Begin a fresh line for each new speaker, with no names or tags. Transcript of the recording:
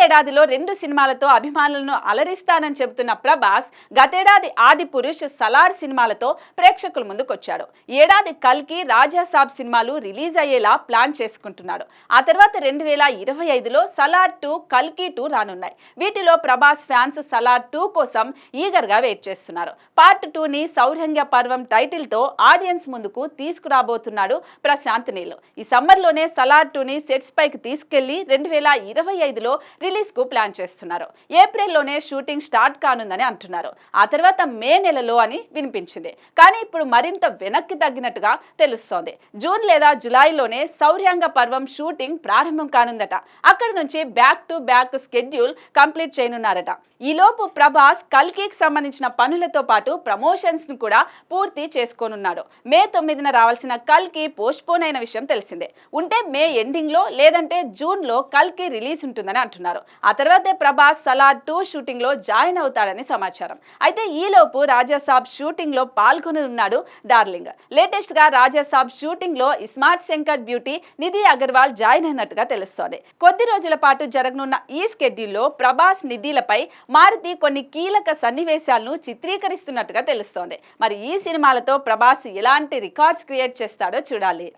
ఏడాదిలో 2 సినిమాలతో అభిమానులను అలరిస్తానని చెబుతున్న ప్రభాస్ గతేడాది ఆదిపురుష్, సలార్ సినిమాలతో ప్రేక్షకుల ముందుకొచ్చాడు. ఏడాది కల్కి, రాజా సాబ్ సినిమాలు రిలీజ్ అయ్యేలా ప్లాన్ చేసుకుంటున్నాడు. ఆ తర్వాత 2025లో సలార్ 2, కల్కి 2 రానున్నాయి. వీటిలో ప్రభాస్ ఫ్యాన్స్ సలార్ 2 కోసం ఈగర్ గా వెయిట్ చేస్తున్నారు. పార్ట్ 2ని సౌరంగ పర్వం టైటిల్ తో ఆడియన్స్ ముందుకు తీసుకురాబోతున్నాడు ప్రశాంత్ నీల్. ఈ సమ్మర్ లోనే సలార్ 2ని సెట్స్ పైకి తీసుకెళ్లి 2025లో రిలీజ్ కు ప్లాన్ చేస్తున్నారు. ఏప్రిల్లోనే షూటింగ్ స్టార్ట్ కానుందని అంటున్నారు. ఆ తర్వాత మే నెలలో అని వినిపించింది. కానీ ఇప్పుడు మరింత వెనక్కి తగ్గినట్టుగా తెలుస్తోంది. జూన్ లేదా జులైలోనే సౌర్యాంగ పర్వం షూటింగ్ ప్రారంభం కానుందట. అక్కడి నుంచి back to back schedule complete చేయనున్నారట. ఈలోపు ప్రభాస్ కల్కికి సంబంధించిన పనులతో పాటు ప్రమోషన్స్ ను కూడా పూర్తి చేసుకోనున్నాడు. మే 9న రావాల్సిన కల్కి పోస్ట్ పోన్ అయిన విషయం తెలిసిందే. ఉంటే మే ఎండింగ్ లో లేదంటే జూన్ లో కల్కి రిలీజ్ ఉంటుందని అంటున్నారు. ఆ తర్వాతే ప్రభాస్ సలార్ 2 షూటింగ్ లో జాయిన్ అవుతాడని సమాచారం. అయితే ఈలోపు రాజాసాబ్ షూటింగ్ లో పాల్గొననున్నాడు డార్లింగ్. లేటెస్ట్ గా రాజాసాబ్ షూటింగ్ లో ఇస్మార్ట్ శంకర్ బ్యూటీ నిధి అగర్వాల్ జాయిన్ అయినట్టుగా తెలుస్తోంది. కొద్ది రోజుల పాటు జరగనున్న ఈ స్కెడ్యూల్లో ప్రభాస్, నిధిలపై మారుతి కొన్ని కీలక సన్నివేశాలను చిత్రీకరిస్తున్నట్టుగా తెలుస్తోంది. మరి ఈ సినిమాలతో ప్రభాస్ ఎలాంటి రికార్డ్స్ క్రియేట్ చేస్తాడో చూడాలి.